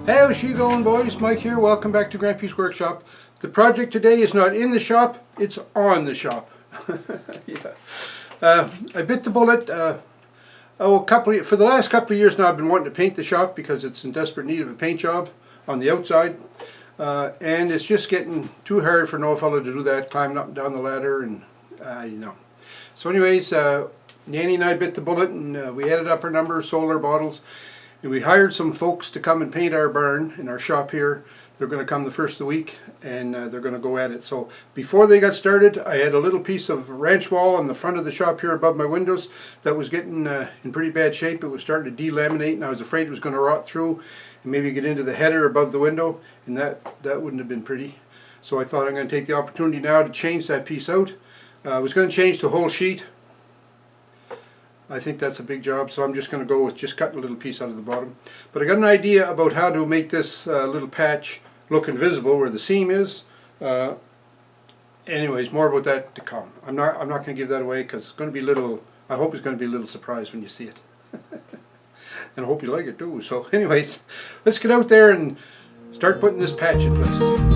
Hey, how's she going, boys? Mike here. Welcome back to Grampie's Workshop. The project today is not in the shop, it's on the shop. Yeah. I bit the bullet. For the last couple of years now I've been wanting to paint the shop because it's in desperate need of a paint job on the outside. And it's just getting too hard for no fellow to do that, climbing up and down the ladder and you know. So anyways, Nanny and I bit the bullet and we added up our numbers, sold our bottles. And we hired some folks to come and paint our barn in our shop here. They're going to come the first of the week and they're going to go at it. So before they got started, I had a little piece of ranch wall on the front of the shop here above my windows that was getting in pretty bad shape. It was starting to delaminate and I was afraid it was going to rot through and maybe get into the header above the window, and that wouldn't have been pretty. So I thought I'm going to take the opportunity now to change that piece out. I was going to change the whole sheet. I think that's a big job, so I'm just going to go with just cutting a little piece out of the bottom. But I got an idea about how to make this little patch look invisible where the seam is. Anyways, more about that to come. I'm not going to give that away because it's going to be little. I hope it's going to be a little surprise when you see it, and I hope you like it too. So, anyways, let's get out there and start putting this patch in place.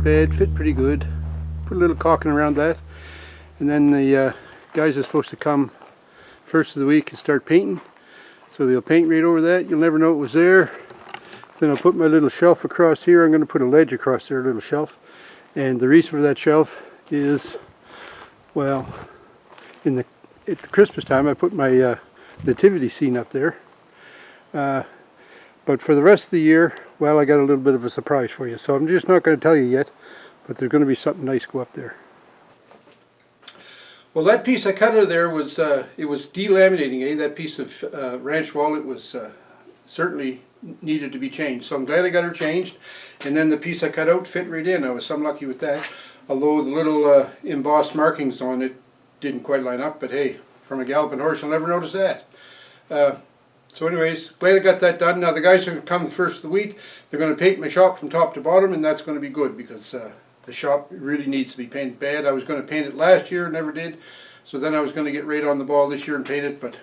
bad, fit pretty good. Put a little caulking around that. And then the guys are supposed to come first of the week and start painting. So they'll paint right over that. You'll never know it was there. Then I'll put my little shelf across here. I'm going to put a ledge across there, a little shelf. And the reason for that shelf is, well, at the Christmas time I put my nativity scene up there. But for the rest of the year, well, I got a little bit of a surprise for you. So I'm just not going to tell you yet, but there's going to be something nice go up there. Well, that piece I cut out of there was, it was delaminating, that piece of ranch wall. It was certainly needed to be changed. So I'm glad I got her changed. And then the piece I cut out fit right in. I was some lucky with that. Although the little embossed markings on it didn't quite line up. But hey, from a galloping horse, you'll never notice that. So anyways, glad I got that done. Now the guys are going to come the first of the week. They're going to paint my shop from top to bottom, and that's going to be good because the shop really needs to be painted bad. I was going to paint it last year, never did. So then I was going to get right on the ball this year and paint it, but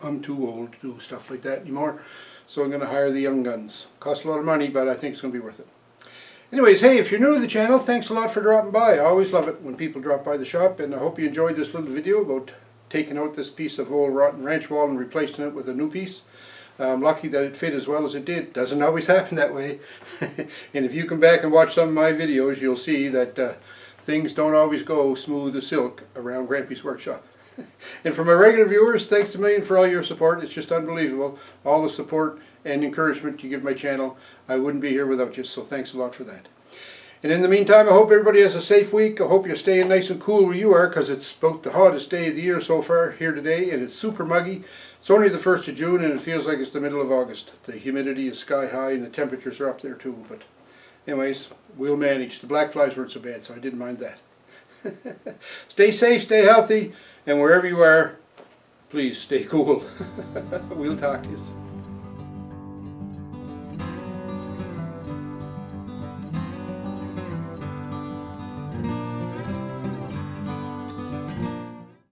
I'm too old to do stuff like that anymore. So I'm going to hire the young guns. Costs a lot of money, but I think it's going to be worth it. Anyways, hey, if you're new to the channel, thanks a lot for dropping by. I always love it when people drop by the shop, and I hope you enjoyed this little video about taking out this piece of old rotten ranch wall and replacing it with a new piece. I'm lucky that it fit as well as it did. Doesn't always happen that way. And if you come back and watch some of my videos, you'll see that things don't always go smooth as silk around Grampie's workshop. And for my regular viewers, thanks a million for all your support. It's just unbelievable. All the support and encouragement you give my channel. I wouldn't be here without you, so thanks a lot for that. And in the meantime, I hope everybody has a safe week. I hope you're staying nice and cool where you are, because it's about the hottest day of the year so far here today, and it's super muggy. It's only the 1st of June, and it feels like it's the middle of August. The humidity is sky high, and the temperatures are up there too. But anyways, we'll manage. The black flies weren't so bad, so I didn't mind that. Stay safe, stay healthy, and wherever you are, please stay cool. We'll talk to you.